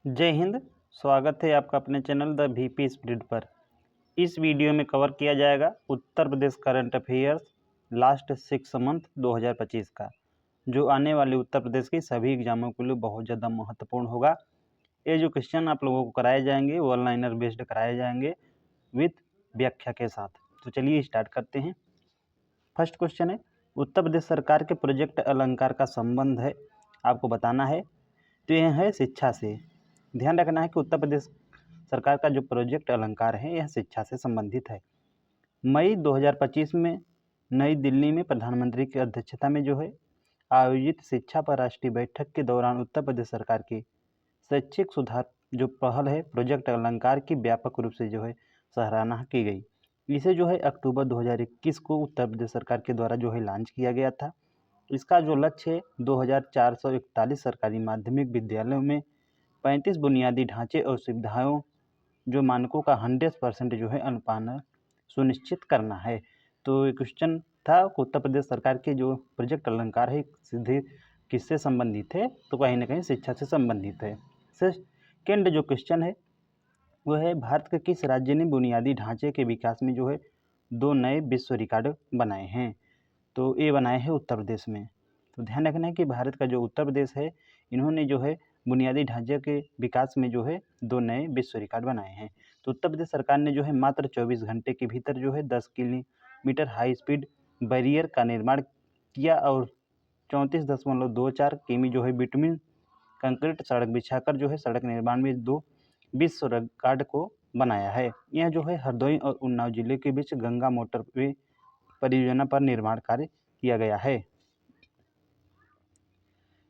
जय हिंद। स्वागत है आपका अपने चैनल द वीपी स्प्रिड पर। इस वीडियो में कवर किया जाएगा Uttar Pradesh current affairs last 6 month 2025 का, जो आने वाले उत्तर प्रदेश के सभी एग्जामों के लिए बहुत ज़्यादा महत्वपूर्ण होगा। ये जो क्वेश्चन आप लोगों को कराए जाएंगे वो ऑनलाइनर बेस्ड कराए जाएंगे विथ व्याख्या के साथ। तो चलिए स्टार्ट करते हैं। फर्स्ट क्वेश्चन है, उत्तर प्रदेश सरकार के प्रोजेक्ट अलंकार का संबंध है, आपको बताना है। तो यह है शिक्षा से। ध्यान रखना है कि उत्तर प्रदेश सरकार का जो प्रोजेक्ट अलंकार है यह शिक्षा से संबंधित है। मई 2025 में नई दिल्ली में प्रधानमंत्री की अध्यक्षता में जो है आयोजित शिक्षा पर राष्ट्रीय बैठक के दौरान उत्तर प्रदेश सरकार की शैक्षिक सुधार जो पहल है प्रोजेक्ट अलंकार की व्यापक रूप से जो है सराहना की गई। इसे जो है अक्टूबर 2021 को उत्तर प्रदेश सरकार के द्वारा जो है लॉन्च किया गया था। इसका जो लक्ष्य है 2441 सरकारी माध्यमिक विद्यालयों में 35 बुनियादी ढांचे और सुविधाओं जो मानकों का 100% जो है अनुपालन सुनिश्चित करना है। तो ये क्वेश्चन था कि उत्तर प्रदेश सरकार के जो प्रोजेक्ट अलंकार है सीधे किससे संबंधित है, तो कहीं ना कहीं शिक्षा से संबंधित है। सेकेंड जो क्वेश्चन है वो है, भारत के किस राज्य ने बुनियादी ढांचे के विकास में जो है 2 नए विश्व रिकॉर्ड बनाए हैं? तो ये बनाए हैं उत्तर प्रदेश में। तो ध्यान रखना है कि भारत का जो उत्तर प्रदेश है इन्होंने जो है बुनियादी ढांचे के विकास में जो है 2 नए विश्व रिकॉर्ड बनाए हैं। तो उत्तर प्रदेश सरकार ने जो है मात्र 24 घंटे के भीतर जो है 10 किलोमीटर हाई स्पीड बैरियर का निर्माण किया और 34.24 किमी जो है बिटुमिन कंक्रीट सड़क बिछाकर जो है सड़क निर्माण में 2 विश्व रिकॉर्ड को बनाया है। यह जो है हरदोई और उन्नाव जिले के बीच गंगा मोटरवे परियोजना पर निर्माण कार्य किया गया है।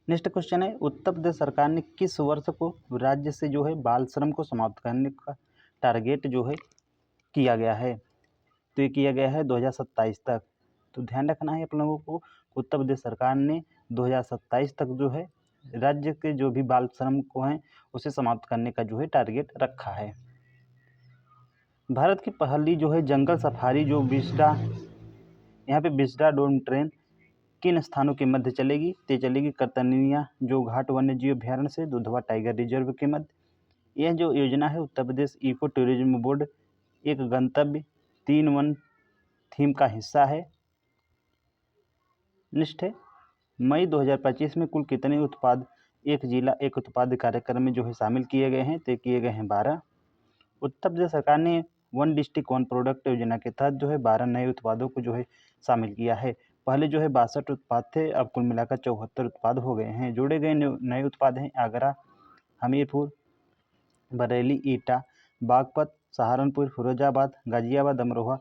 नेक्स्ट क्वेश्चन है, उत्तर प्रदेश सरकार ने किस वर्ष को राज्य से जो है बाल श्रम को समाप्त करने का टारगेट जो है किया गया है? तो ये किया गया है 2027 तक। तो ध्यान रखना है आप लोगों को, उत्तर प्रदेश सरकार ने 2027 तक जो है राज्य के जो भी बाल श्रम को हैं उसे समाप्त करने का जो है टारगेट रखा है। भारत की पहली जो है जंगल सफारी जो बिस्टा, यहाँ पे बिस्टा डोम ट्रेन किन स्थानों के मध्य चलेगी? तो चलेगी करतनिया जो घाट वन्य जीव अभ्यारण्य से दुधवा टाइगर रिजर्व के मध्य। यह जो योजना है Uttar Pradesh eco tourism board एक गंतव्य 3 वन थीम का हिस्सा है। नेक्स्ट है, मई 2025 में कुल कितने उत्पाद एक जिला एक उत्पाद कार्यक्रम में जो है शामिल किए गए हैं? तो किए गए हैं 12। उत्तर प्रदेश सरकार ने वन डिस्ट्रिक्ट वन प्रोडक्ट योजना के तहत जो है 12 नए उत्पादों को जो है शामिल किया है। पहले जो है 62 उत्पाद थे, अब कुल मिलाकर 74 उत्पाद हो गए हैं। जोड़े गए नए उत्पाद हैं आगरा, हमीरपुर, बरेली, एटा, बागपत, सहारनपुर, फिरोजाबाद, गाजियाबाद, अमरोहा,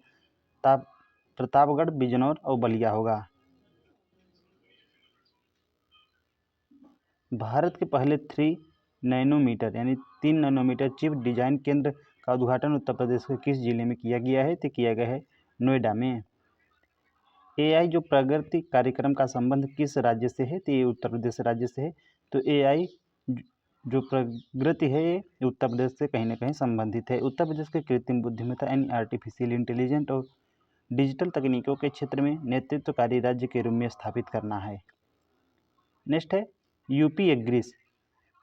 प्रतापगढ़, बिजनौर और बलिया होगा। भारत के पहले 3 नैनोमीटर यानी 3 नैनोमीटर चिप डिजाइन केंद्र का उद्घाटन उत्तर प्रदेश के किस जिले में किया गया है? तो किया गया है नोएडा में। एआई जो प्रगति कार्यक्रम का संबंध किस राज्य से है? तो ये उत्तर प्रदेश राज्य से है। तो एआई जो प्रगति है ये उत्तर प्रदेश से कहीं ना कहीं संबंधित है। उत्तर प्रदेश के कृत्रिम बुद्धिमत्ता यानी आर्टिफिशियल इंटेलिजेंट और डिजिटल तकनीकों के क्षेत्र में नेतृत्वकारी राज्य के रूप में स्थापित करना है। नेक्स्ट है, यूपी एग्रीस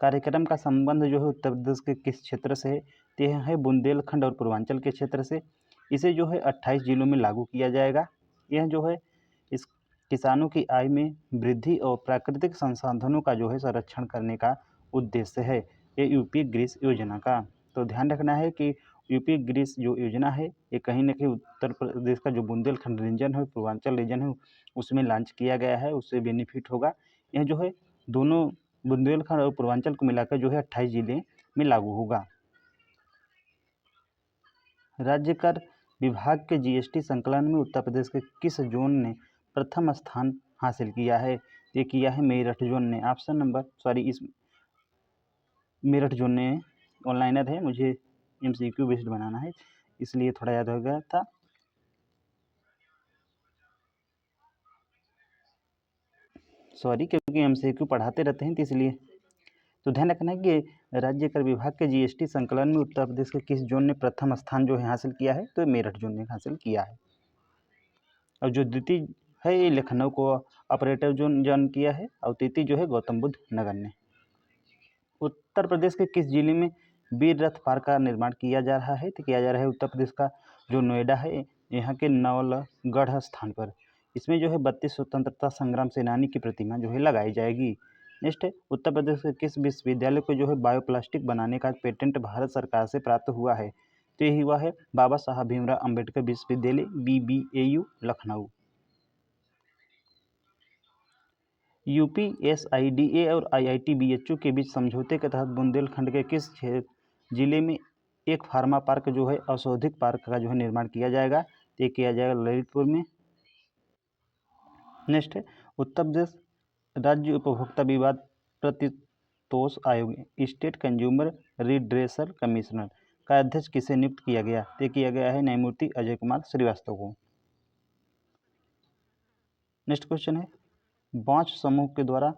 कार्यक्रम का संबंध जो है उत्तर प्रदेश के किस क्षेत्र से है? तो यह है बुंदेलखंड और पूर्वांचल के क्षेत्र से। इसे जो है 28 जिलों में लागू किया जाएगा। यह जो है इस किसानों की आय में वृद्धि और प्राकृतिक संसाधनों का जो है संरक्षण करने का उद्देश्य है ये यूपी ग्रीस योजना का। तो ध्यान रखना है कि यूपी ग्रीस जो योजना है ये कहीं ना कहीं उत्तर प्रदेश का जो बुंदेलखंड रीजन है पूर्वांचल रीजन है उसमें लॉन्च किया गया है, उससे बेनिफिट होगा। यह जो है दोनों बुंदेलखंड और पूर्वांचल को मिलाकर जो है 28 जिले में लागू होगा। राज्य कर विभाग के जीएसटी संकलन में उत्तर प्रदेश के किस जोन ने प्रथम स्थान हासिल किया है? ये किया है मेरठ जोन ने। ऑप्शन नंबर इस मेरठ जोन ने ऑनलाइनर है, मुझे एमसीक्यू बेस्ड बनाना है इसलिए थोड़ा याद हो गया था। क्योंकि एमसीक्यू पढ़ाते रहते हैं तो इसलिए। तो ध्यान रखना है कि राज्य कर विभाग के जीएसटी संकलन में उत्तर प्रदेश के किस जोन ने प्रथम स्थान जो है हासिल किया है? तो मेरठ जोन ने हासिल किया है। और जो द्वितीय है ये लखनऊ को ऑपरेटर जोन किया है और तृतीय जो है गौतम बुद्ध नगर ने। उत्तर प्रदेश के किस जिले में वीर रथ पार्क का निर्माण किया जा रहा है? तो किया जा रहा है उत्तर प्रदेश का जो नोएडा है, यहाँ के नवलगढ़ स्थान पर। इसमें जो है 32 स्वतंत्रता संग्राम सेनानी की प्रतिमा जो है लगाई जाएगी। नेक्स्ट है, उत्तर प्रदेश के किस विश्वविद्यालय को जो है बायोप्लास्टिक बनाने का पेटेंट भारत सरकार से प्राप्त हुआ है? तो यही हुआ है बाबा साहब भीमराव अम्बेडकर विश्वविद्यालय BBAU लखनऊ। UPSIDA और IIT BHU के बीच समझौते के तहत बुंदेलखंड के किस जिले में एक फार्मा पार्क जो है औषधिक पार्क का जो है निर्माण किया जाएगा? तो ये किया जाएगा ललितपुर में। नेक्स्ट है, उत्तर प्रदेश राज्य उपभोक्ता विवाद प्रतितोष आयोग स्टेट कंज्यूमर रिड्रेसल कमिश्नर का अध्यक्ष किसे नियुक्त किया गया? तो किया गया है न्यायमूर्ति अजय कुमार श्रीवास्तव को। नेक्स्ट क्वेश्चन है, बांच समूह के द्वारा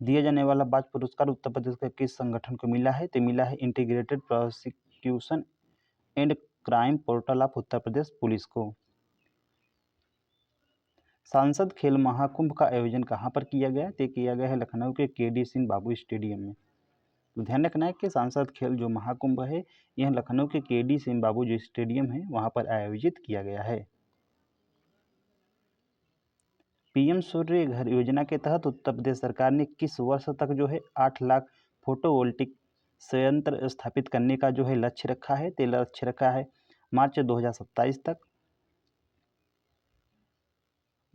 दिया जाने वाला बांच पुरस्कार उत्तर प्रदेश के किस संगठन को मिला है? तो मिला है integrated prosecution and crime portal of Uttar Pradesh police को। सांसद खेल महाकुंभ का आयोजन कहाँ पर किया गया? तो किया गया है लखनऊ के KD सिंह बाबू स्टेडियम में। तो ध्यान रखना है कि सांसद खेल जो महाकुंभ है यह लखनऊ के KD सिंह बाबू जो स्टेडियम है वहाँ पर आयोजित किया गया है। PM सूर्य घर योजना के तहत उत्तर प्रदेश सरकार ने किस वर्ष तक जो है 8 लाख फोटोवोल्टिक संयंत्र स्थापित करने का जो है लक्ष्य रखा है? तो लक्ष्य रखा है मार्च 2027 तक।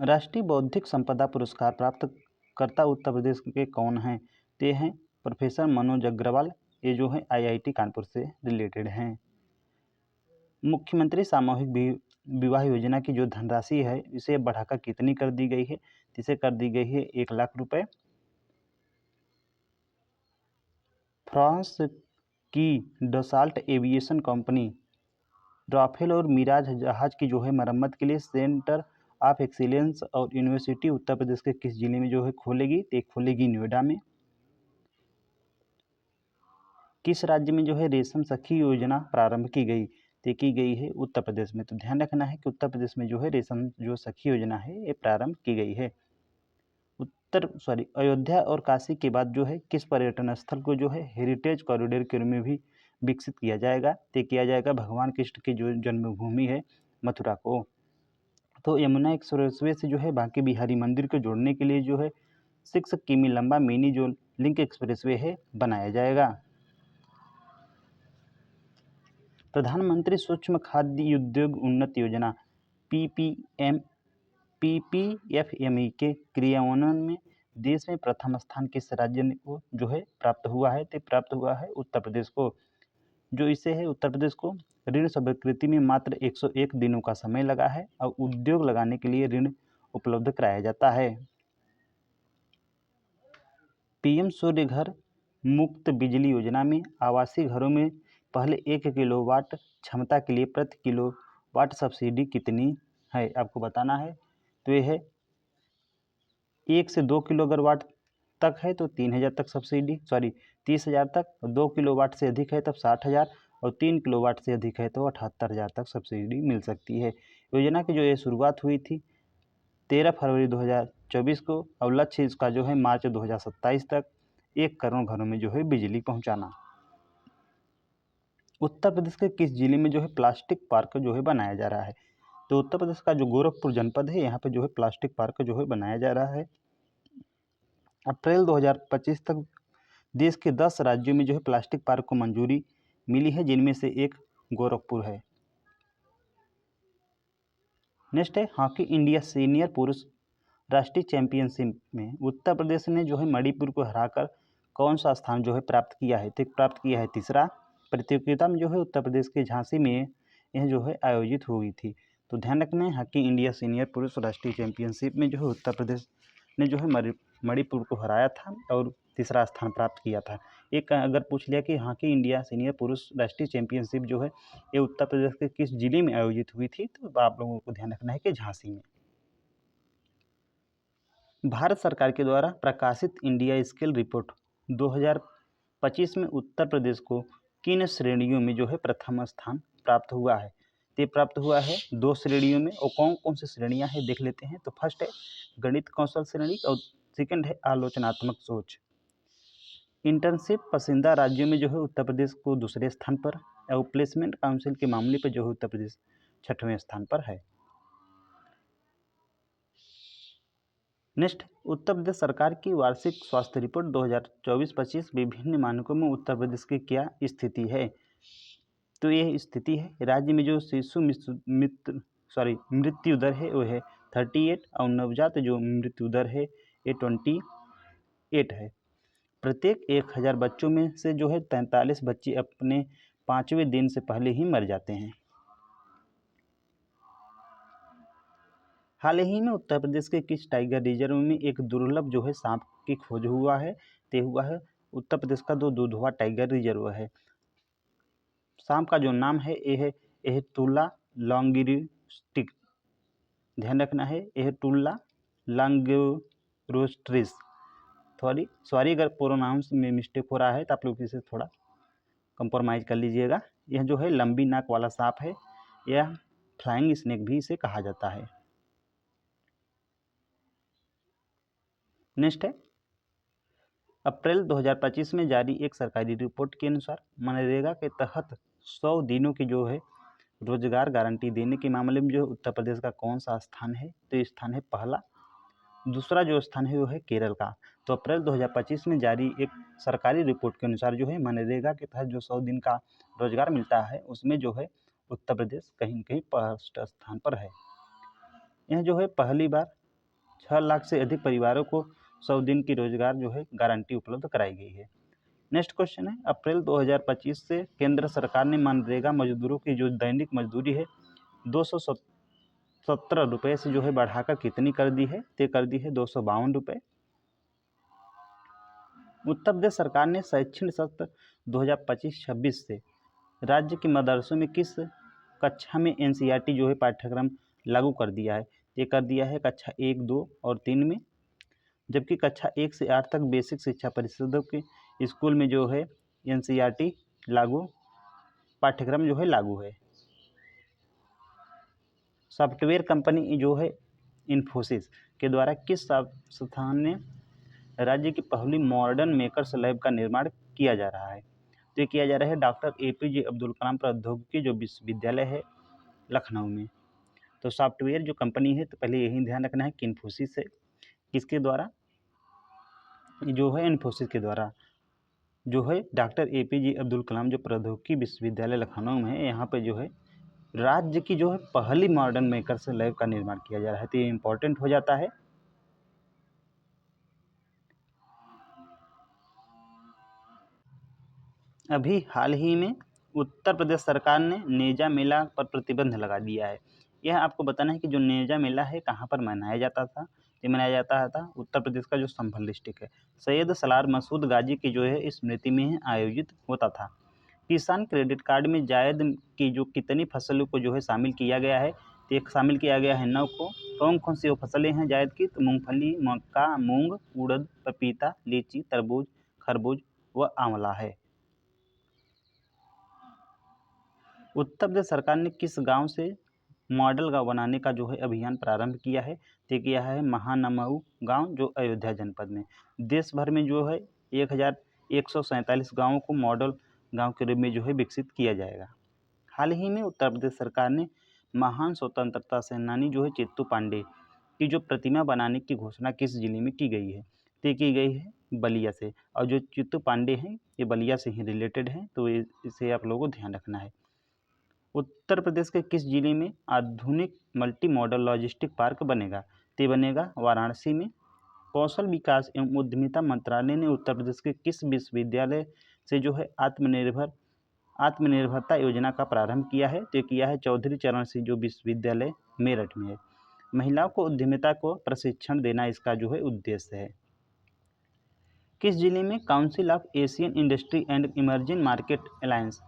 राष्ट्रीय बौद्धिक संपदा पुरस्कार प्राप्त करता उत्तर प्रदेश के कौन हैं? तो ये हैं प्रोफेसर मनोज अग्रवाल, ये जो है IIT कानपुर से रिलेटेड हैं। मुख्यमंत्री सामूहिक विवाह योजना की जो धनराशि है इसे बढ़ाकर कितनी कर दी गई है? इसे कर दी गई है 1 लाख रुपए। फ्रांस की डसाल्ट एविएशन कंपनी राफेल और मिराज जहाज की जो है मरम्मत के लिए सेंटर ऑफ एक्सीलेंस और यूनिवर्सिटी उत्तर प्रदेश के किस जिले में जो है खोलेगी? तो खोलेगी नोएडा में। किस राज्य में जो है रेशम सखी योजना प्रारंभ की गई? तो की गई है उत्तर प्रदेश में। तो ध्यान रखना है कि उत्तर प्रदेश में जो है रेशम जो सखी योजना है ये प्रारंभ की गई है। अयोध्या और काशी के बाद जो है किस पर्यटन स्थल को जो है हेरिटेज कॉरिडोर के रूप में भी विकसित किया जाएगा? तो किया जाएगा भगवान कृष्ण की जो जन्मभूमि है मथुरा को। तो यमुना एक्सप्रेसवे से जो है बांके बिहारी मंदिर को जोड़ने के लिए जो है 6 किमी लंबा मिनी जो लिंक एक्सप्रेसवे है बनाया जाएगा। प्रधानमंत्री सूक्ष्म खाद्य उद्योग उन्नति योजना PPFME के क्रियान्वयन में देश में प्रथम स्थान किस राज्य को जो है प्राप्त हुआ है? तो प्राप्त हुआ है उत्तर प्रदेश को। जो इसे है उत्तर प्रदेश को ऋण स्वीकृति में मात्र 101 दिनों का समय लगा है और उद्योग लगाने के लिए ऋण उपलब्ध कराया जाता है। PM सूर्य घर मुफ्त बिजली योजना में आवासीय घरों में पहले 1 किलोवाट क्षमता के लिए प्रति किलोवाट सब्सिडी कितनी है आपको बताना है। तो यह है 1 से 2 किलोवाट तक है तो 3000 तक सब्सिडी 30,000 तक, 2 किलोवाट से अधिक है तब 60,000 और 3 किलोवाट से अधिक है तो 78,000 तक सब्सिडी मिल सकती है। योजना की जो ये शुरुआत हुई थी 13 फरवरी 2024 को और लक्ष्य इसका जो है मार्च 2027 तक 1 करोड़ घरों में जो है बिजली पहुंचाना। उत्तर प्रदेश के किस जिले में जो है प्लास्टिक पार्क जो है बनाया जा रहा है? तो उत्तर प्रदेश का जो गोरखपुर जनपद है यहाँ पे जो है प्लास्टिक पार्क जो है बनाया जा रहा है। अप्रैल 2025 तक देश के 10 राज्यों में जो है प्लास्टिक पार्क को मंजूरी मिली है जिनमें से एक गोरखपुर है। नेक्स्ट है हॉकी इंडिया सीनियर पुरुष राष्ट्रीय चैंपियनशिप में उत्तर प्रदेश ने जो है मणिपुर को हराकर कौन सा स्थान जो है प्राप्त किया है? तो प्राप्त किया है तीसरा। प्रतियोगिता में जो है उत्तर प्रदेश के झांसी में यह जो है आयोजित हुई थी। तो ध्यान रखना है हॉकी इंडिया सीनियर पुरुष राष्ट्रीय चैंपियनशिप में जो है उत्तर प्रदेश ने जो है मणिपुर को हराया था और तीसरा स्थान प्राप्त किया था। एक अगर पूछ लिया कि हॉकी इंडिया सीनियर पुरुष राष्ट्रीय चैंपियनशिप जो है ये उत्तर प्रदेश के किस जिले में आयोजित हुई थी? तो आप लोगों को ध्यान रखना है कि झांसी में। भारत सरकार के द्वारा प्रकाशित इंडिया स्किल रिपोर्ट 2025 में उत्तर प्रदेश को किन श्रेणियों में जो है प्रथम स्थान प्राप्त हुआ है? तो प्राप्त हुआ है 2 श्रेणियों में और कौन कौन सी श्रेणियां हैं देख लेते हैं। तो फर्स्ट है गणित कौशल श्रेणी और सेकंड है आलोचनात्मक सोच। इंटर्नशिप पसंदीदा राज्यों में जो है उत्तर प्रदेश को दूसरे स्थान पर और प्लेसमेंट काउंसिल के मामले पर जो है उत्तर प्रदेश 6वें स्थान पर है। नेक्स्ट, उत्तर प्रदेश सरकार की वार्षिक स्वास्थ्य रिपोर्ट 2024-25 विभिन्न मानकों में उत्तर प्रदेश की क्या स्थिति है। तो यह स्थिति है, राज्य में जो शिशु मृत्यु दर है वो है 38 और नवजात जो मृत्यु दर है ये 28 है। प्रत्येक 1000 बच्चों में से जो है 43 बच्चे अपने 5वें दिन से पहले ही मर जाते हैं। हाल ही में उत्तर प्रदेश के किस टाइगर रिजर्व में एक दुर्लभ जो है सांप की खोज हुआ है। उत्तर प्रदेश का दुधवा टाइगर रिजर्व है। सांप का जो नाम है यह तुला लॉन्गिरोस्टिक, ध्यान रखना है, यह तुला लॉन्गिरोस्ट्रिस। सॉरी अगर प्रोनाउंस में मिस्टेक हो रहा है तो आप लोग इसे थोड़ा कंप्रोमाइज़ कर लीजिएगा। यह जो है लंबी नाक वाला सांप है, यह फ्लाइंग स्नेक भी इसे कहा जाता है। नेक्स्ट है, अप्रैल 2025 में जारी एक सरकारी रिपोर्ट के अनुसार मनरेगा के तहत 100 दिनों की जो है रोजगार गारंटी देने के मामले में जो उत्तर प्रदेश का कौन सा स्थान है। तो ये स्थान है पहला। दूसरा जो स्थान है वो है केरल का। तो अप्रैल 2025 में जारी एक सरकारी रिपोर्ट के अनुसार जो है मनरेगा के तहत जो 100 दिन का रोजगार मिलता है उसमें जो है उत्तर प्रदेश कहीं न कहीं फर्स्ट स्थान पर है। यह जो है पहली बार 6 लाख से अधिक परिवारों को 100 दिन की रोजगार जो है गारंटी उपलब्ध कराई गई है। नेक्स्ट क्वेश्चन है, अप्रैल 2025 से केंद्र सरकार ने मनरेगा मजदूरों की जो दैनिक मजदूरी है 217 रुपये से जो है बढ़ाकर कितनी कर दी है। तो कर दी है 252 रुपये। उत्तर प्रदेश सरकार ने शैक्षणिक सत्र 2025-26 से राज्य के मदरसों में किस कक्षा में एनसीईआरटी जो है पाठ्यक्रम लागू कर दिया है। ये कर दिया है कक्षा 1, 2 और 3 में, जबकि कक्षा 1 से 8 तक बेसिक शिक्षा परिषदों के स्कूल में जो है एनसीईआरटी पाठ्यक्रम जो है लागू है। सॉफ्टवेयर कंपनी जो है इन्फोसिस के द्वारा किस संस्थान ने राज्य की पहली मॉडर्न मेकर्स लैब का निर्माण किया जा रहा है। तो ये किया जा रहा है डॉक्टर APJ अब्दुल कलाम प्रौद्योगिकी जो विश्वविद्यालय है लखनऊ में। तो सॉफ्टवेयर जो कंपनी है, तो पहले यही ध्यान रखना है कि इन्फोसिस है, किसके द्वारा, जो है इन्फोसिस के द्वारा जो है डॉक्टर APJ अब्दुल कलाम जो प्रौद्योगिकी विश्वविद्यालय लखनऊ में है, यहाँ पे जो है राज्य की जो है पहली मॉडर्न मेकर्स लैब का निर्माण किया जा रहा है। तो ये इम्पोर्टेंट हो जाता है। अभी हाल ही में उत्तर प्रदेश सरकार ने नेजा मेला पर प्रतिबंध लगा दिया है। यह आपको बताना है कि जो नेजा मेला है कहाँ पर मनाया जाता था। ये मनाया जाता था उत्तर प्रदेश का जो संभल डिस्ट्रिक्ट है, सैयद सलार मसूद गाजी की जो है स्मृति में आयोजित होता था। किसान क्रेडिट कार्ड में जायद की जो कितनी फसलों को जो है शामिल किया गया है। तो एक शामिल किया गया है 9 को। कौन कौन सी वो फसलें हैं जायद की, तो मूंगफली, मक्का, मूंग, उड़द, पपीता, लीची, तरबूज, खरबूज व आंवला है। उत्तर प्रदेश सरकार ने किस गांव से मॉडल गांव बनाने का जो है अभियान प्रारंभ किया है। तो किया है महानमऊ गांव जो अयोध्या जनपद में। देश भर में जो है 1147 गाँवों को मॉडल गांव के रूप में जो है विकसित किया जाएगा। हाल ही में उत्तर प्रदेश सरकार ने महान स्वतंत्रता सेनानी जो है चित्तू पांडे की जो प्रतिमा बनाने की घोषणा किस जिले में की गई है। तो की गई है बलिया से, और जो चित्तू पांडे हैं ये बलिया से ही रिलेटेड हैं, तो इसे आप लोगों को ध्यान रखना है। उत्तर प्रदेश के किस जिले में आधुनिक मल्टी मॉडल लॉजिस्टिक पार्क बनेगा। तो बनेगा वाराणसी में। कौशल विकास एवं उद्यमिता मंत्रालय ने उत्तर प्रदेश के किस विश्वविद्यालय से जो है आत्मनिर्भरता योजना का प्रारंभ किया है। तो किया है चौधरी चरण सिंह जो विश्वविद्यालय मेरठ में है। महिलाओं को उद्यमिता को प्रशिक्षण देना इसका जो है उद्देश्य है। किस जिले में council of Asian industry and emerging market alliance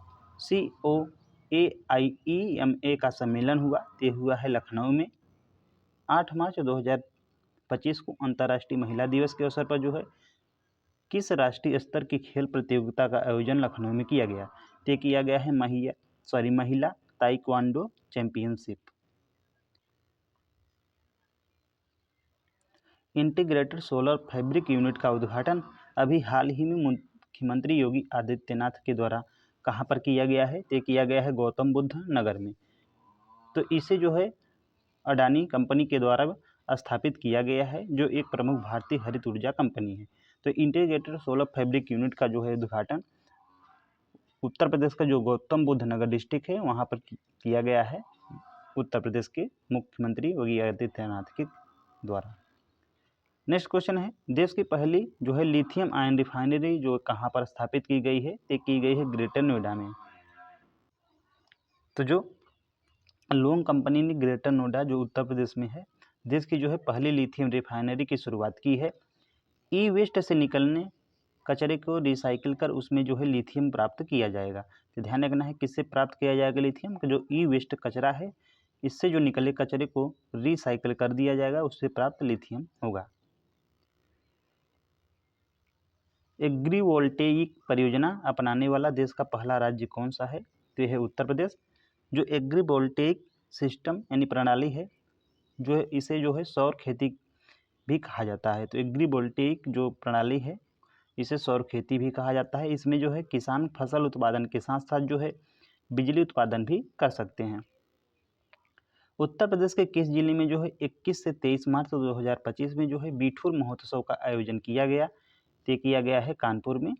COAIEMA का सम्मेलन हुआ। ये हुआ है लखनऊ में। 8 मार्च 2025 को अंतर्राष्ट्रीय महिला दिवस के अवसर पर जो है किस राष्ट्रीय स्तर की खेल प्रतियोगिता का आयोजन लखनऊ में किया गया। तो किया गया है महिला taekwondo championship. Integrated solar fabric unit का उद्घाटन अभी हाल ही में मुख्यमंत्री योगी आदित्यनाथ के द्वारा कहाँ पर किया गया है? तो किया गया है गौतम बुद्ध नगर में। तो इसे जो है अडानी कंपनी के द्वारा स्थापित किया गया है, जो एक प्रमुख भारतीय हरित ऊर्जा कंपनी है। तो इंटीग्रेटेड सोलर फैब्रिक यूनिट का जो है उद्घाटन उत्तर प्रदेश का जो गौतम बुद्ध नगर डिस्ट्रिक्ट है वहाँ पर किया गया है, उत्तर प्रदेश के मुख्यमंत्री योगी आदित्यनाथ के द्वारा। नेक्स्ट क्वेश्चन है, देश की पहली जो है लिथियम आयन रिफाइनरी जो कहाँ पर स्थापित की गई है? तो की गई है ग्रेटर नोएडा में। तो जो लोंग कंपनी ने ग्रेटर नोएडा जो उत्तर प्रदेश में है, देश की जो है पहली लिथियम रिफाइनरी की शुरुआत की है। ई वेस्ट से निकलने कचरे को रिसाइकिल कर उसमें जो है लिथियम प्राप्त किया जाएगा। तो ध्यान रखना है किससे प्राप्त किया जाएगा लिथियम? जो ई वेस्ट कचरा है, इससे जो निकले कचरे को रिसाइकिल कर दिया जाएगा, उससे प्राप्त लिथियम होगा। एग्रीवोल्टेइक परियोजना अपनाने वाला देश का पहला राज्य कौन सा है? तो यह है उत्तर प्रदेश। जो एग्रीवोल्टेइक सिस्टम यानी प्रणाली है, जो है इसे जो है सौर खेती भी कहा जाता है। तो एग्रीवोल्टेइक जो प्रणाली है इसे सौर खेती भी कहा जाता है। इसमें जो है किसान फसल उत्पादन के साथ साथ जो है बिजली उत्पादन भी कर सकते हैं। उत्तर प्रदेश के किस जिले में जो है 21 से 23 मार्च 2025 में जो है बिठूर महोत्सव का आयोजन किया गया? तो किया गया है कानपुर में।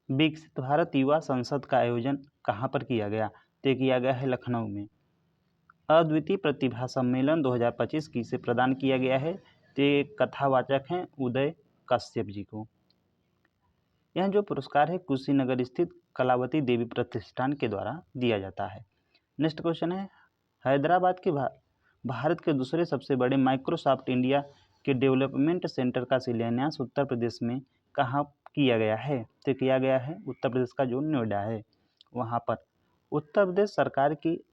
विकसित भारत युवा संसद का आयोजन कहाँ पर किया गया? तो किया गया है लखनऊ में। अद्वितीय प्रतिभा सम्मेलन 2025 किसे प्रदान किया गया है? तो कथावाचक हैं उदय कश्यप जी को। यह जो पुरस्कार है कुशीनगर स्थित कलावती देवी प्रतिष्ठान के द्वारा दिया जाता है। नेक्स्ट क्वेश्चन है, हैदराबाद के भारत के दूसरे सबसे बड़े माइक्रोसॉफ्ट इंडिया के डेवलपमेंट सेंटर का शिलान्यास उत्तर प्रदेश में कहाँ किया गया है? तो किया गया है उत्तर प्रदेश का जो नोएडा है वहाँ पर। उत्तर प्रदेश सरकार की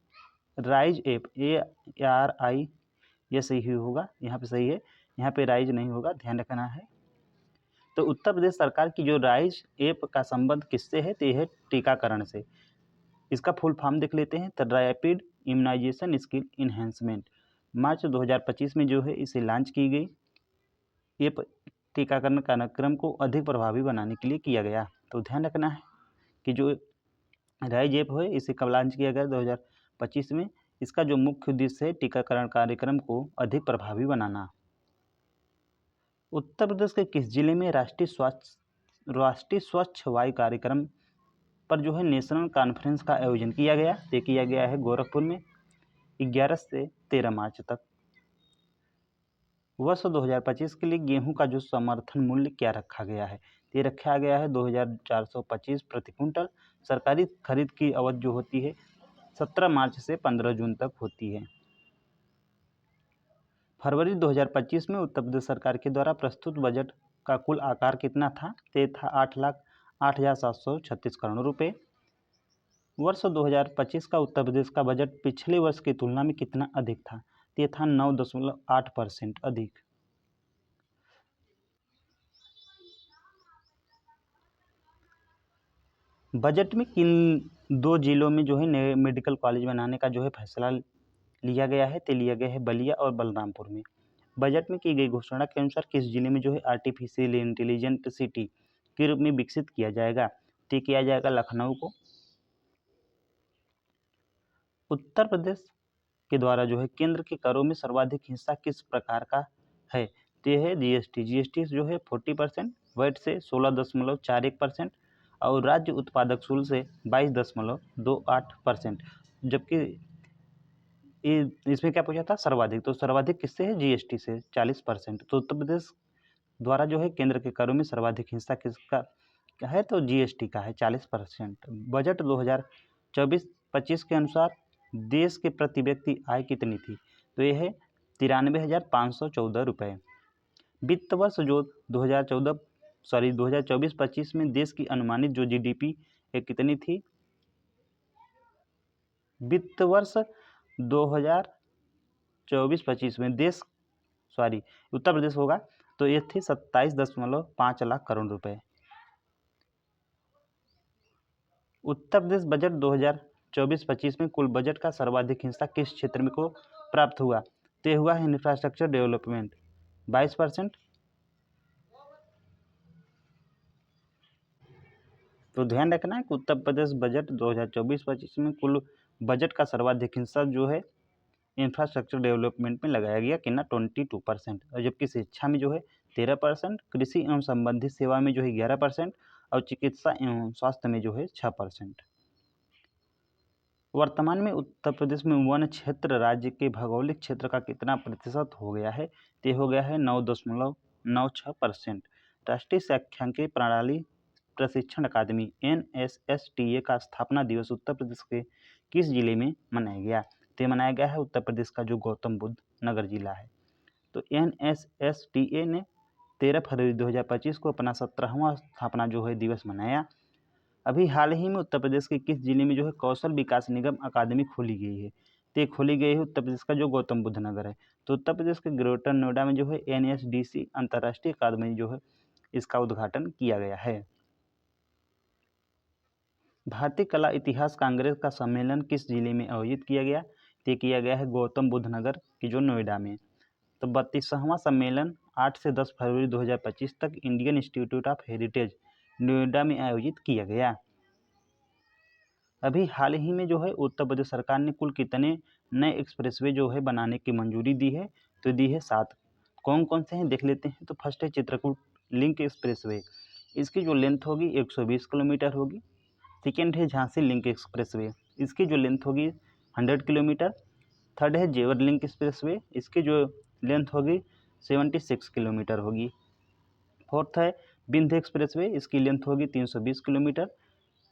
राइज ऐप ARI, यह सही होगा, यहाँ पे सही है, यहाँ पे राइज नहीं होगा, ध्यान रखना है। तो उत्तर प्रदेश सरकार की जो राइज ऐप का संबंध किससे है? तो यह है टीकाकरण से। इसका फुल फॉर्म देख लेते हैं, तो रैपिड इम्यूनाइजेशन स्किल इन्हेंसमेंट। मार्च 2025 में जो है इसे लॉन्च की गई। ये टीकाकरण कार्यक्रम को अधिक प्रभावी बनाने के लिए किया गया। तो ध्यान रखना है कि जो राइज ऐप है इसे कब लॉन्च किया गया? 2025 में। इसका जो मुख्य उद्देश्य है टीकाकरण कार्यक्रम को अधिक प्रभावी बनाना। उत्तर प्रदेश के किस जिले में राष्ट्रीय स्वच्छ वायु कार्यक्रम पर जो है नेशनल कॉन्फ्रेंस का आयोजन किया गया? तो किया गया है गोरखपुर में 11 से 13 मार्च तक। वर्ष 2025 के लिए गेहूं का जो समर्थन मूल्य क्या रखा गया है? ये रखा गया है 2425 प्रति क्विंटल। सरकारी खरीद की अवधि जो होती है 17 मार्च से 15 जून तक होती है। फरवरी 2025 में उत्तर प्रदेश सरकार के द्वारा प्रस्तुत बजट का कुल आकार कितना था? ये था 8,08,736 करोड़ रुपये। वर्ष 2025 का उत्तर प्रदेश का बजट पिछले वर्ष की तुलना में कितना अधिक था? ये था 9.8% अधिक। बजट में किन दो जिलों में जो है नए मेडिकल कॉलेज बनाने का जो है फैसला लिया गया है? तो लिया गया है बलिया और बलरामपुर में। बजट में की गई घोषणा के अनुसार किस जिले में जो है आर्टिफिशियल इंटेलिजेंट सिटी के रूप में विकसित किया जाएगा? तो किया जाएगा लखनऊ को। उत्तर प्रदेश के द्वारा जो है केंद्र के करों में सर्वाधिक हिस्सा किस प्रकार का है? तो यह है जीएसटी जो है 40%, वैट से 16.41% और राज्य उत्पादक शुल्क से 22.28%। जबकि इसमें क्या पूछा था? सर्वाधिक। तो सर्वाधिक किससे है? जीएसटी से 40%। तो उत्तर प्रदेश द्वारा जो है केंद्र के करों में सर्वाधिक हिस्सा किसका है? तो जीएसटी का है 40%। बजट 2024-25 के अनुसार देश के प्रति व्यक्ति आय कितनी थी? तो यह है 93,514 रुपये। वित्त वर्ष जो 2024-25 में देश की अनुमानित जो जीडीपी कितनी थी? वित्त वर्ष 2024-25 में उत्तर प्रदेश होगा तो ये थी 27.5 लाख करोड़ रुपए। उत्तर प्रदेश बजट 2024-25 में कुल बजट का सर्वाधिक हिस्सा किस क्षेत्र में को प्राप्त हुआ? तो हुआ है इंफ्रास्ट्रक्चर डेवलपमेंट 22%। तो ध्यान रखना है कि उत्तर प्रदेश बजट 2024-25 में कुल बजट का सर्वाधिक हिस्सा जो है इंफ्रास्ट्रक्चर डेवलपमेंट में लगाया गया, कितना 22%, और जबकि शिक्षा में जो है 13%, कृषि एवं संबंधित सेवा में जो है 11%, और चिकित्सा एवं स्वास्थ्य में जो है 6%। वर्तमान में उत्तर प्रदेश में वन क्षेत्र राज्य के भौगोलिक क्षेत्र का कितना प्रतिशत हो गया है? तो हो गया है 9.96%। राष्ट्रीय सांख्यिकी प्रणाली प्रशिक्षण अकादमी NSSTA का स्थापना दिवस उत्तर प्रदेश के किस जिले में मनाया गया? तो मनाया गया है उत्तर प्रदेश का जो गौतम बुद्ध नगर जिला है। तो NSSTA ने 13 फरवरी 2025 को अपना 17वां स्थापना जो है दिवस मनाया। अभी हाल ही में उत्तर प्रदेश के किस जिले में जो है कौशल विकास निगम अकादमी खोली गई है? तो खोली गई है उत्तर प्रदेश का जो गौतम बुद्ध नगर है। तो उत्तर प्रदेश के ग्रेटर नोएडा में जो है NSDC अंतर्राष्ट्रीय अकादमी जो है इसका उद्घाटन किया गया है। भारतीय कला इतिहास कांग्रेस का सम्मेलन किस जिले में आयोजित किया गया? तो किया गया है गौतम बुद्ध नगर की जो नोएडा में। तो 32वां सम्मेलन 8 से 10 फरवरी 2025 तक Indian institute of heritage Noida में आयोजित किया गया। अभी हाल ही में जो है उत्तर प्रदेश सरकार ने कुल कितने नए एक्सप्रेसवे जो है बनाने की मंजूरी दी है? तो दी है 7। कौन कौन से हैं देख लेते हैं। तो फर्स्ट है चित्रकूट लिंक एक्सप्रेसवे, इसकी जो लेंथ होगी 120 किलोमीटर होगी। सेकेंड है झांसी लिंक एक्सप्रेसवे, इसकी जो लेंथ होगी 100 किलोमीटर। थर्ड है जेवर लिंक एक्सप्रेसवे, इसकी जो लेंथ होगी 76 किलोमीटर होगी। फोर्थ है विंध्य एक्सप्रेसवे, इसकी लेंथ होगी 320 किलोमीटर।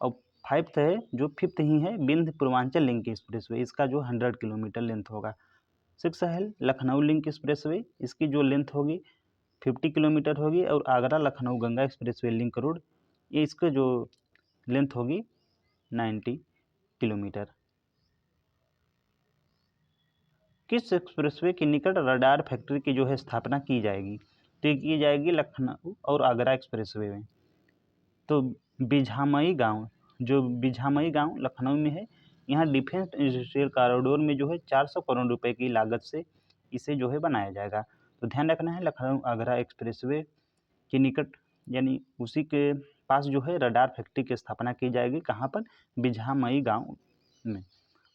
और फाइव्थ है जो फिफ्थ ही है विंध्य पूर्वांचल लिंक एक्सप्रेसवे, इसका जो 100 किलोमीटर लेंथ होगा। सिक्स है लखनऊ लिंक एक्सप्रेसवे, इसकी जो लेंथ होगी 50 किलोमीटर होगी। और Agra Lucknow Ganga expressway link road, ये इसका जो लेंथ होगी 90 किलोमीटर। किस एक्सप्रेसवे के निकट रडार फैक्ट्री की जो है स्थापना की जाएगी? तो ये की जाएगी लखनऊ और आगरा एक्सप्रेसवे में। तो बिझामई गांव लखनऊ में है। यहाँ डिफेंस इंडस्ट्रियल कॉरिडोर में जो है 400 करोड़ रुपए की लागत से इसे जो है बनाया जाएगा। तो ध्यान रखना है लखनऊ आगरा एक्सप्रेसवे के निकट यानी उसी के पास जो है रडार फैक्ट्री की स्थापना की जाएगी। कहाँ पर? बिझामई गांव में।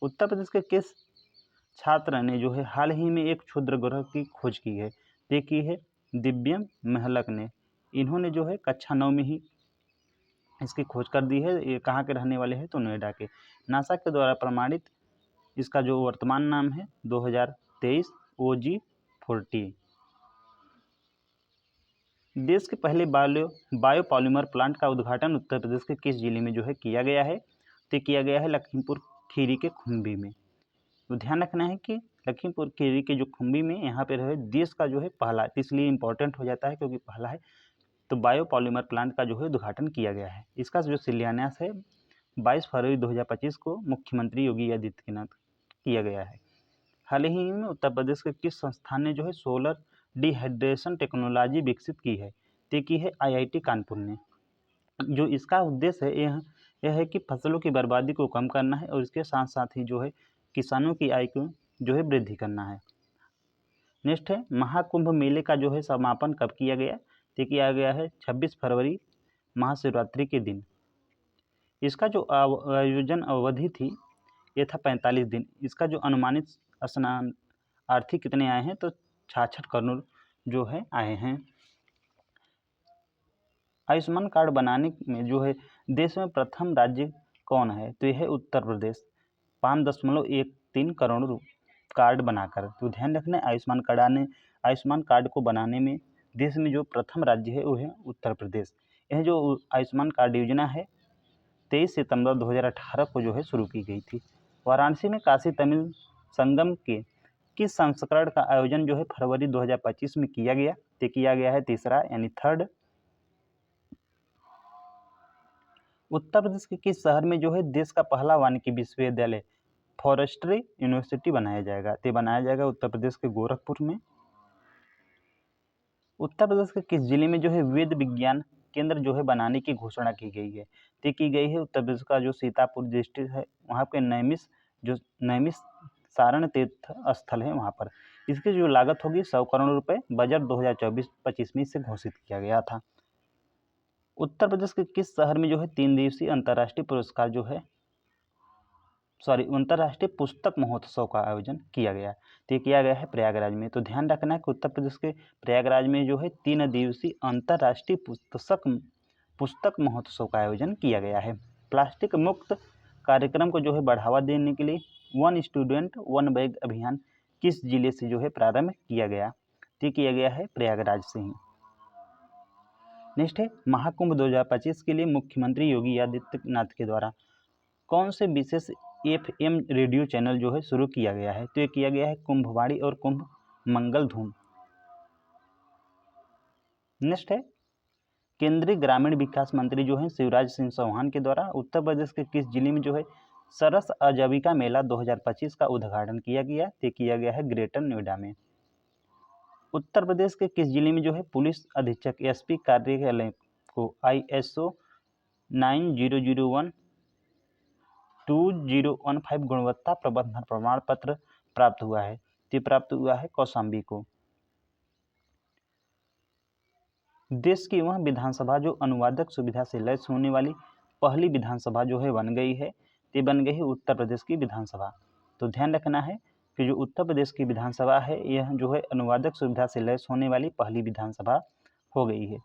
उत्तर प्रदेश के किस छात्र ने जो है हाल ही में एक क्षुद्र ग्रह की खोज की है? ये की है दिव्यम महलक ने। इन्होंने जो है कक्षा 9 में ही इसकी खोज कर दी है। ये कहाँ के रहने वाले हैं? तो नोएडा के। नासा के द्वारा प्रमाणित इसका जो वर्तमान नाम है 2023 OG-40। देश के पहले बायोपॉलिमर प्लांट का उद्घाटन उत्तर प्रदेश के किस जिले में जो है किया गया है? तो किया गया है लखीमपुर खीरी के खुम्बी में। तो ध्यान रखना है कि लखीमपुर खीरी के जो खुम्बी में यहाँ पे रहे देश का जो है पहला, इसलिए इम्पोर्टेंट हो जाता है क्योंकि पहला है। तो बायोपॉलिमर प्लांट का जो है उद्घाटन किया गया है। इसका जो शिलान्यास है 22 फरवरी 2025 को मुख्यमंत्री योगी आदित्यनाथ किया गया है। हाल ही में उत्तर प्रदेश के किस संस्थान ने जो है सोलर डिहाइड्रेशन टेक्नोलॉजी विकसित की है? तो की है IIT कानपुर ने। जो इसका उद्देश्य है यह है कि फसलों की बर्बादी को कम करना है और इसके साथ साथ ही जो है किसानों की आय को जो है वृद्धि करना है। नेक्स्ट है महाकुंभ मेले का जो है समापन कब किया गया? तो किया गया है 26 फरवरी महाशिवरात्रि के दिन। इसका जो आयोजन अवधि थी ये था 45 दिन। इसका जो अनुमानित स्नानार्थी कितने आए हैं? तो 66 करोड़ जो है आए हैं। आयुष्मान कार्ड बनाने में जो है देश में प्रथम राज्य कौन है? तो यह है उत्तर प्रदेश, 5.13 करोड़ कार्ड बनाकर। तो ध्यान रखना है आयुष्मान कार्ड को बनाने में देश में जो प्रथम राज्य है वो है उत्तर प्रदेश। यह जो आयुष्मान कार्ड योजना है 23 सितंबर 2018 को जो है शुरू की गई थी। वाराणसी में काशी तमिल संगम के किस संस्करण का आयोजन जो है फरवरी 2025 में किया गया? तो किया गया है तीसरा यानी थर्ड। उत्तर प्रदेश के किस शहर में जो है देश का पहला वानिकी विश्वविद्यालय फॉरेस्ट्री यूनिवर्सिटी बनाया जाएगा? तो बनाया जाएगा उत्तर प्रदेश के गोरखपुर में। उत्तर प्रदेश के किस जिले में जो है वेद विज्ञान केंद्र जो है बनाने की घोषणा की गई है? तो की गई है उत्तर प्रदेश का जो सीतापुर डिस्ट्रिक्ट है वहाँ पे नैमिष सारण तीर्थ स्थल है वहाँ पर। इसकी जो लागत होगी 100 करोड़ रुपए बजट 2024-25 में इसे घोषित किया गया था। उत्तर प्रदेश के किस शहर में जो है 3 दिवसीय अंतर्राष्ट्रीय पुरस्कार जो है अंतर्राष्ट्रीय पुस्तक महोत्सव का आयोजन किया गया? तो ये किया गया है प्रयागराज में। तो ध्यान रखना है कि उत्तर प्रदेश के प्रयागराज में जो है 3 दिवसीय अंतर्राष्ट्रीय पुस्तक महोत्सव का आयोजन किया गया है। प्लास्टिक मुक्त कार्यक्रम को जो है बढ़ावा देने के लिए 1 स्टूडेंट 1 बैग अभियान किस जिले से जो है प्रारंभ किया गया? तो किया गया है प्रयागराज से ही। नेक्स्ट है महाकुंभ 2025 के लिए मुख्यमंत्री योगी आदित्यनाथ के द्वारा कौन से विशेष FM रेडियो चैनल जो है शुरू किया गया है? तो ये किया गया है कुंभवाणी और कुंभ मंगल धूम। नेक्स्ट है केंद्रीय ग्रामीण विकास मंत्री जो है शिवराज सिंह चौहान के द्वारा उत्तर प्रदेश के किस जिले में जो है सरस आजीविका मेला 2025 का उद्घाटन किया गया? तो किया गया है ग्रेटर नोएडा में। उत्तर प्रदेश के किस जिले में जो है पुलिस अधीक्षक SP कार्यालय को ISO 9001-2015 गुणवत्ता प्रबंधन प्रमाण पत्र प्राप्त हुआ है? तो प्राप्त हुआ है कौशाम्बी को। देश की वह विधानसभा जो अनुवादक सुविधा से लैस होने वाली पहली विधानसभा जो है बन गई है, तो बन गई है उत्तर प्रदेश की विधानसभा। तो ध्यान रखना है कि जो उत्तर प्रदेश की विधानसभा है यह जो है अनुवादक सुविधा से लैस होने वाली पहली विधानसभा हो गई है।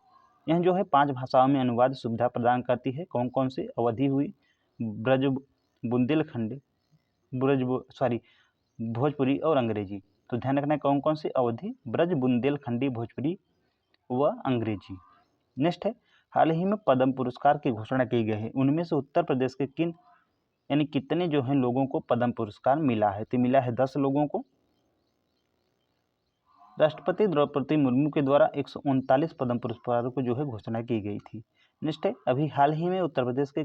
यह जो है 5 भाषाओं में अनुवाद सुविधा प्रदान करती है। कौन कौन सी? अवधी हुई, बुंदेलखंडी, भोजपुरी और अंग्रेजी। तो ध्यान रखना है कौन कौन सी? अवधी, ब्रज, बुंदेलखंडी, भोजपुरी व अंग्रेजी। नेक्स्ट है हाल ही में पद्म पुरस्कार की घोषणा की गई है, उनमें से उत्तर प्रदेश के कितने जो हैं लोगों को पद्म पुरस्कार मिला है? तो मिला है 10 लोगों को। राष्ट्रपति द्रौपदी मुर्मू के द्वारा 139 पद्म पुरस्कारों को जो है घोषणा की गई थी। नेक्स्ट है अभी हाल ही में उत्तर प्रदेश के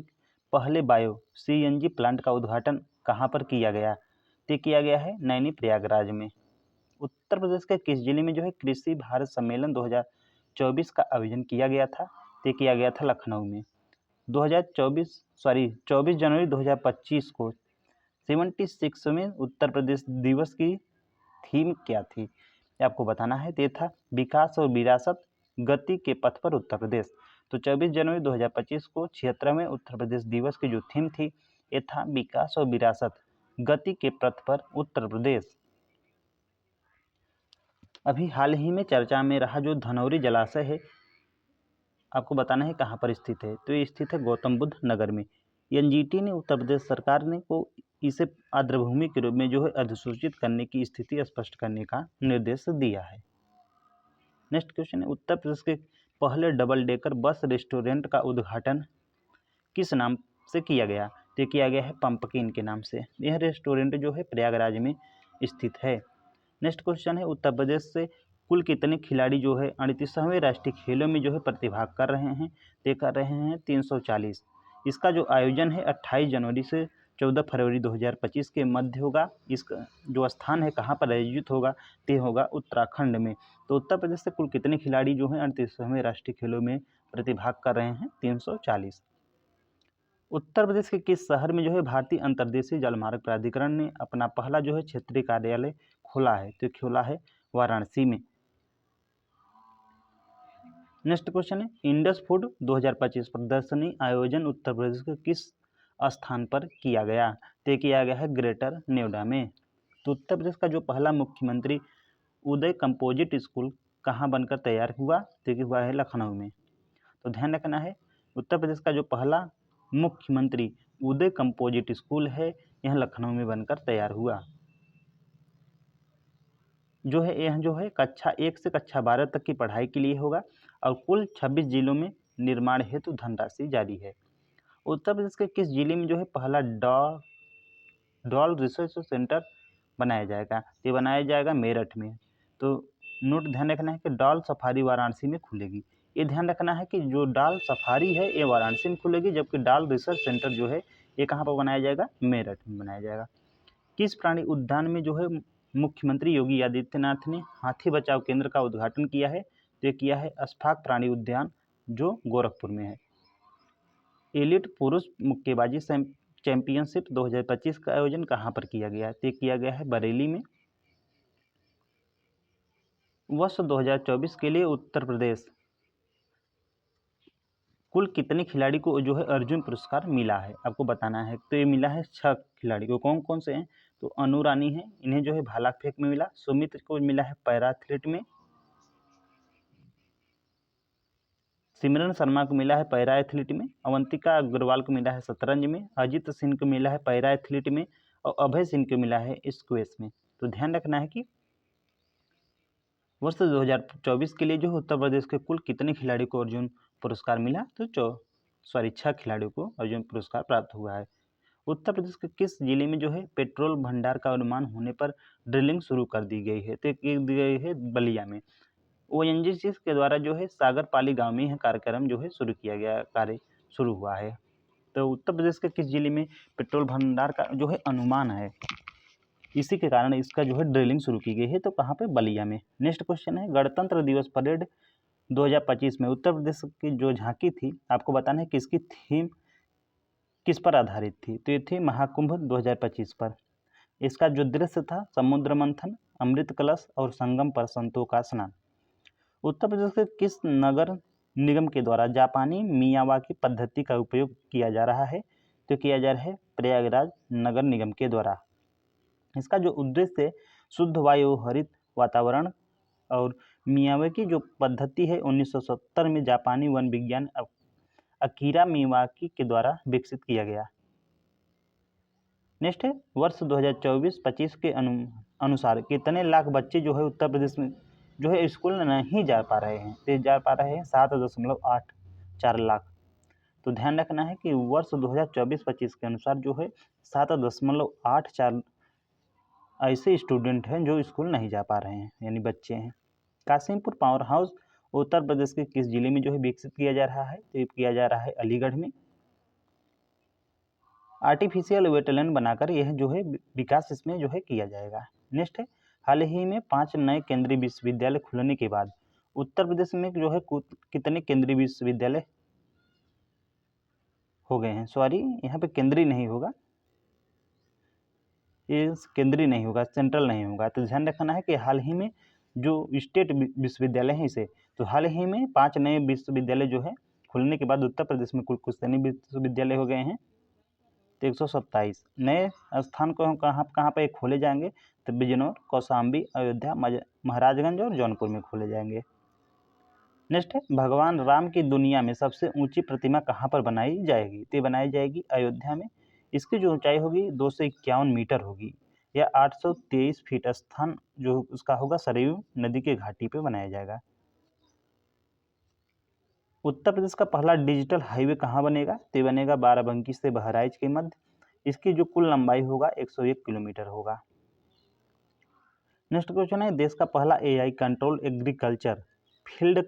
पहले बायो CNG प्लांट का उद्घाटन कहाँ पर किया गया? तो किया गया है नैनी प्रयागराज में। उत्तर प्रदेश के किस जिले में जो है कृषि भारत सम्मेलन 2024 का आयोजन किया गया था? तो किया गया था लखनऊ में। 24 जनवरी 2025 को 76वें उत्तर प्रदेश दिवस की थीम क्या थी? आपको बताना है। तो था विकास और विरासत गति के पथ पर उत्तर प्रदेश। तो 24 जनवरी 2025 को 76वें उत्तर प्रदेश दिवस की जो थीम थी ये था विकास और विरासत गति के पथ पर उत्तर प्रदेश। अभी हाल ही में चर्चा में रहा जो धनौरी जलाशय है, आपको बताना है कहाँ पर स्थित है? तो ये स्थित है गौतम बुद्ध नगर में। NGT ने उत्तर प्रदेश सरकार ने को इसे आर्द्रभूमि के रूप में जो है अधिसूचित करने की स्थिति स्पष्ट करने का निर्देश दिया है। नेक्स्ट क्वेश्चन है उत्तर प्रदेश के पहले डबल डेकर बस रेस्टोरेंट का उद्घाटन किस नाम से किया गया? तो किया गया है पंपकिन के नाम से। यह रेस्टोरेंट जो है प्रयागराज में स्थित है। नेक्स्ट क्वेश्चन है उत्तर प्रदेश से कुल कितने खिलाड़ी जो है 38वें राष्ट्रीय खेलों में जो है प्रतिभाग कर रहे हैं? तो कर रहे हैं 340। इसका जो आयोजन है 28 जनवरी से 14 फरवरी 2025 के मध्य होगा। इसका जो स्थान है कहाँ पर आयोजित होगा? ते होगा उत्तराखंड में। तो उत्तर प्रदेश से कुल कितने खिलाड़ी जो हैं 38वें राष्ट्रीय खेलों में प्रतिभाग कर रहे हैं? 340। उत्तर प्रदेश के किस शहर में जो है भारतीय अंतर्देशीय जलमार्ग प्राधिकरण ने अपना पहला जो है क्षेत्रीय कार्यालय खोला है? तो खोला है वाराणसी में। नेक्स्ट क्वेश्चन है इंडस फूड 2025 प्रदर्शनी आयोजन उत्तर प्रदेश के किस स्थान पर किया गया? तो किया गया है ग्रेटर नोएडा में। तो उत्तर प्रदेश का जो पहला मुख्यमंत्री उदय कंपोजिट स्कूल कहाँ बनकर तैयार हुआ? तो हुआ है लखनऊ में। तो ध्यान रखना है उत्तर प्रदेश का जो पहला मुख्यमंत्री उदय कंपोजिट स्कूल है यह लखनऊ में बनकर तैयार हुआ। जो है यह जो है कक्षा 1 से कक्षा 12 तक की पढ़ाई के लिए होगा और कुल 26 जिलों में निर्माण हेतु धनराशि जारी है। उत्तर प्रदेश के किस जिले में जो है पहला डॉल रिसर्च सेंटर बनाया जाएगा? ये बनाया जाएगा मेरठ में। तो नोट ध्यान रखना है कि डॉल सफारी वाराणसी में खुलेगी। ये ध्यान रखना है कि जो डॉल सफारी है ये वाराणसी में खुलेगी, जबकि डॉल रिसर्च सेंटर जो है ये कहाँ पर बनाया जाएगा? मेरठ में बनाया जाएगा। किस प्राणी उद्यान में जो है मुख्यमंत्री योगी आदित्यनाथ ने हाथी बचाव केंद्र का उद्घाटन किया है? तो ये किया है अस्फाक प्राणी उद्यान जो गोरखपुर में है। एलिट पुरुष मुक्केबाजी चैंपियनशिप 2025 का आयोजन कहाँ पर किया गया है? तो किया गया है बरेली में। वर्ष 2024 के लिए उत्तर प्रदेश कुल कितने खिलाड़ी को जो है अर्जुन पुरस्कार मिला है, आपको बताना है। तो ये मिला है 6 खिलाड़ी को। कौन कौन से हैं? तो अनु रानी है, इन्हें जो है भाला फेंक में मिला। सुमित्र को मिला है पैरा एथलीट में। सिमरन शर्मा को मिला है पैरा एथलीट में। अवंतिका अग्रवाल को मिला है शतरंज में। अजित सिंह को मिला है पैरा एथलीट में। और अभय सिंह को मिला है स्क्वैश में। तो ध्यान रखना है कि वर्ष 2024 के लिए जो उत्तर प्रदेश के कुल कितने खिलाड़ी को अर्जुन पुरस्कार मिला? तो 6 खिलाड़ियों को अर्जुन पुरस्कार प्राप्त हुआ है। उत्तर प्रदेश के किस जिले में जो है पेट्रोल भंडार का अनुमान होने पर ड्रिलिंग शुरू कर दी गई है? तो दी गई है बलिया में। ओएनजीसी के द्वारा जो है सागरपाली गांव में यह कार्यक्रम जो है शुरू किया गया, कार्य शुरू हुआ है। तो उत्तर प्रदेश के किस जिले में पेट्रोल भंडार का जो है अनुमान है, इसी के कारण इसका जो है ड्रिलिंग शुरू की गई है। तो कहाँ पे? बलिया में। नेक्स्ट क्वेश्चन है, गणतंत्र दिवस परेड 2025 में उत्तर प्रदेश की जो झांकी थी, आपको बताना है किसकी थीम किस पर आधारित थी? तो ये थी महाकुंभ 2025 पर। इसका जो दृश्य था समुद्र मंथन, अमृत कलश और संगम पर संतों का स्नान। उत्तर प्रदेश के किस नगर निगम के द्वारा जापानी मियावाकी पद्धति का उपयोग किया जा रहा है? तो किया जा रहा है प्रयागराज नगर निगम के द्वारा। इसका जो उद्देश्य है शुद्ध वायु, हरित वातावरण और मियावाकी जो पद्धति है 1970 में जापानी वन विज्ञान अकीरा मियावाकी के द्वारा विकसित किया गया। नेक्स्ट है, वर्ष 2024-25 के अनुसार कितने लाख बच्चे जो है उत्तर प्रदेश में जो है स्कूल नहीं जा पा रहे हैं? तो जा पा रहे हैं 7.84 लाख। तो ध्यान रखना है कि वर्ष 2024-25 के अनुसार जो है 7.84 ऐसे स्टूडेंट हैं जो स्कूल नहीं जा पा रहे हैं, यानी बच्चे हैं। कासिमपुर पावर हाउस उत्तर प्रदेश के किस जिले में जो है विकसित किया जा रहा है? तो ये किया जा रहा है अलीगढ़ में। आर्टिफिशियल वेटलैंड बनाकर यह जो है विकास इसमें जो है किया जाएगा। नेक्स्ट है, हाल ही में 5 नए केंद्रीय विश्वविद्यालय खुलने के बाद उत्तर प्रदेश में जो है कितने केंद्रीय विश्वविद्यालय हो गए हैं? सॉरी, यहाँ पे केंद्रीय नहीं होगा, ये केंद्रीय नहीं होगा, सेंट्रल नहीं होगा। तो ध्यान रखना है कि हाल ही में जो स्टेट विश्वविद्यालय हैं इसे, तो हाल ही में 5 नए विश्वविद्यालय जो है खुलने के बाद उत्तर प्रदेश में कुल कितने विश्वविद्यालय हो गए हैं? तो 127 नए स्थान को कहाँ कहाँ पे खोले जाएंगे? तो बिजनौर, कौशाम्बी, अयोध्या, महाराजगंज और जौनपुर में खोले जाएंगे। नेक्स्ट है, भगवान राम की दुनिया में सबसे ऊंची प्रतिमा कहाँ पर बनाई जाएगी? तो बनाई जाएगी अयोध्या में। इसकी जो ऊंचाई होगी 251 मीटर होगी या 823 फीट। स्थान जो उसका होगा सरयू नदी के घाटी पे बनाया जाएगा। उत्तर प्रदेश का पहला डिजिटल हाईवे कहाँ बनेगा? तो बनेगा बाराबंकी से बहराइच के मध्य। इसकी जो कुल लंबाई होगा 101 किलोमीटर होगा। नेक्स्ट क्वेश्चन है, देश का पहला एआई कंट्रोल एग्रीकल्चर फील्ड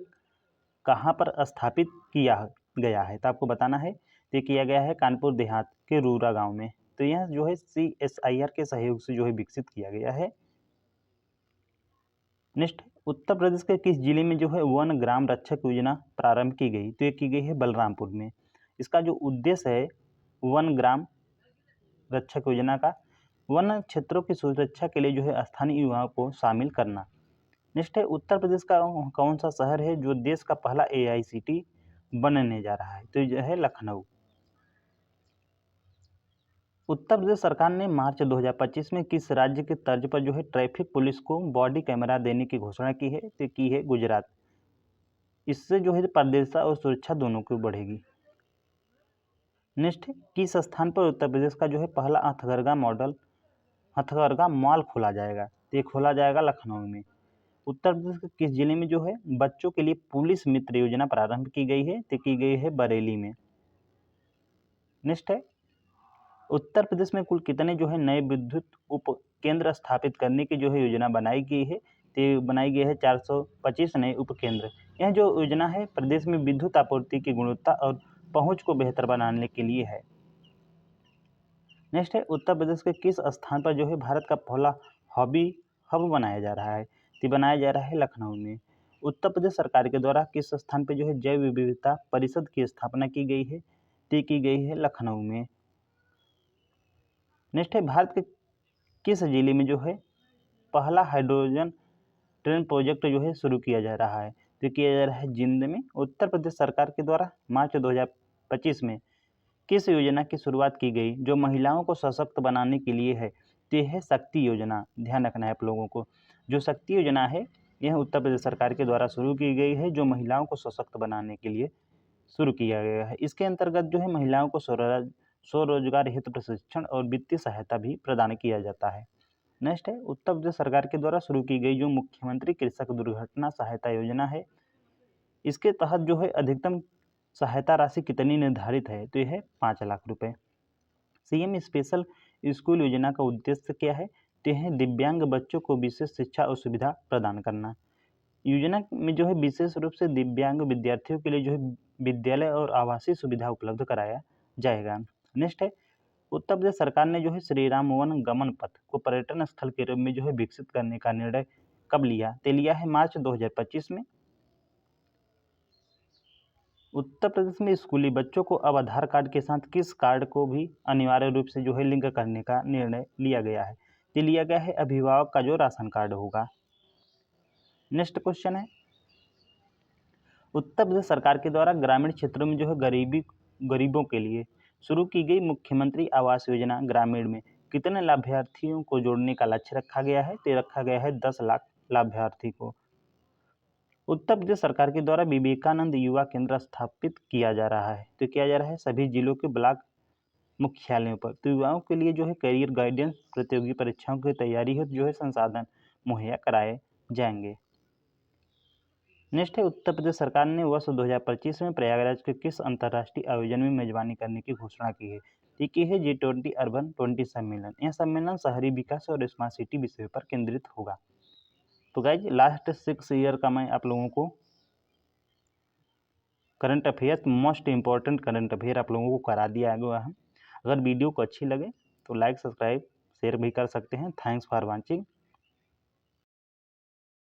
कहाँ पर स्थापित किया गया है? तो आपको बताना है, ये किया गया है कानपुर देहात के रूरा गांव में। तो यह जो है CSIR के सहयोग से जो है विकसित किया गया है। नेक्स्ट, उत्तर प्रदेश के किस जिले में जो है वन ग्राम रक्षक योजना प्रारंभ की गई? तो ये की गई है बलरामपुर में। इसका जो उद्देश्य है वन ग्राम रक्षक योजना का वन क्षेत्रों की सुरक्षा के लिए जो है स्थानीय युवाओं को शामिल करना। नेक्स्ट है, उत्तर प्रदेश का कौन सा शहर है जो देश का पहला AI सिटी बनने जा रहा है? तो यह है लखनऊ। उत्तर प्रदेश सरकार ने मार्च 2025 में किस राज्य के तर्ज पर जो है ट्रैफिक पुलिस को बॉडी कैमरा देने की घोषणा की है? तो की है गुजरात। इससे जो है पारदर्शिता और सुरक्षा दोनों की बढ़ेगी। नेक्स्ट, किस स्थान पर उत्तर प्रदेश का जो है पहला हथकरघा मॉल खोला जाएगा? तो ये खोला जाएगा लखनऊ में। उत्तर प्रदेश के किस जिले में जो है बच्चों के लिए पुलिस मित्र योजना प्रारंभ की गई है? तो की गई है बरेली में। नेक्स्ट है, उत्तर प्रदेश में कुल कितने जो है नए विद्युत उप केंद्र स्थापित करने की जो है योजना बनाई गई है? तो बनाई गई है 425 नए उप केंद्र। यह जो योजना है प्रदेश में विद्युत आपूर्ति की गुणवत्ता और पहुंच को बेहतर बनाने के लिए है। नेक्स्ट है, उत्तर प्रदेश के किस स्थान पर जो है भारत का पहला हॉबी हब बनाया जा रहा है? तो बनाया जा रहा है लखनऊ में। उत्तर प्रदेश सरकार के द्वारा किस स्थान पर जो है जैव विविधता परिषद की स्थापना की गई है? तो की गई है लखनऊ में। नेक्स्ट है, भारत के किस जिले में जो है पहला हाइड्रोजन ट्रेन प्रोजेक्ट जो है शुरू किया जा रहा है? तो किया जा रहा है जिंद में। उत्तर प्रदेश सरकार के द्वारा मार्च 2025 में किस योजना की शुरुआत की गई जो महिलाओं को सशक्त बनाने के लिए है? तो यह है शक्ति योजना। ध्यान रखना है आप लोगों को। जो शक्ति योजना है यह उत्तर प्रदेश सरकार के द्वारा शुरू की गई है, जो महिलाओं को सशक्त बनाने के लिए शुरू किया गया है। इसके अंतर्गत जो है महिलाओं को स्वरोजगार हेतु प्रशिक्षण और वित्तीय सहायता भी प्रदान किया जाता है। नेक्स्ट है उत्तर प्रदेश सरकार के द्वारा शुरू की गई जो मुख्यमंत्री कृषक दुर्घटना सहायता योजना है, इसके तहत जो है अधिकतम सहायता राशि कितनी निर्धारित है? तो यह है 5 लाख रुपए। सीएम स्पेशल स्कूल योजना का उद्देश्य क्या है? तो यह है दिव्यांग बच्चों को विशेष शिक्षा और सुविधा प्रदान करना। योजना में जो है विशेष रूप से दिव्यांग विद्यार्थियों के लिए जो है विद्यालय और आवासीय सुविधा उपलब्ध कराया जाएगा। नेक्स्ट है उत्तर प्रदेश सरकार ने जो है श्री राम वन गमन पथ को पर्यटन स्थल के रूप में जो है विकसित करने का निर्णय कब लिया? तो लिया है मार्च 2025 में। उत्तर प्रदेश में स्कूली बच्चों को अब आधार कार्ड के साथ किस कार्ड को भी अनिवार्य रूप से जो है लिंक करने का निर्णय लिया गया है? ये लिया गया है अभिभावक का जो राशन कार्ड होगा। नेक्स्ट क्वेश्चन है उत्तर प्रदेश सरकार के द्वारा ग्रामीण क्षेत्रों में जो है गरीबों के लिए शुरू की गई मुख्यमंत्री आवास योजना ग्रामीण में कितने लाभार्थियों को जोड़ने का लक्ष्य रखा गया है? तो रखा गया है 10 लाख लाभार्थी को। उत्तर प्रदेश सरकार के द्वारा विवेकानंद युवा केंद्र स्थापित किया जा रहा है। तो किया जा रहा है सभी जिलों के ब्लॉक मुख्यालयों पर। तो युवाओं के लिए जो है करियर गाइडेंस, प्रतियोगी परीक्षाओं की तैयारी हेतु जो है संसाधन मुहैया कराए जाएंगे। नेक्स्ट है उत्तर प्रदेश सरकार ने वर्ष 2025 में प्रयागराज के किस अंतर्राष्ट्रीय आयोजन में मेजबानी करने की घोषणा की है? ये है G20 अर्बन 20 सम्मेलन। यह सम्मेलन शहरी विकास और स्मार्ट सिटी विषय पर केंद्रित होगा। तो गाइज लास्ट 6 ईयर का मैं आप लोगों को current affairs, most important current affair आप लोगों को करा दिया गया है। अगर वीडियो को अच्छी लगे तो लाइक, सब्सक्राइब, शेयर भी कर सकते हैं। Thanks for watching.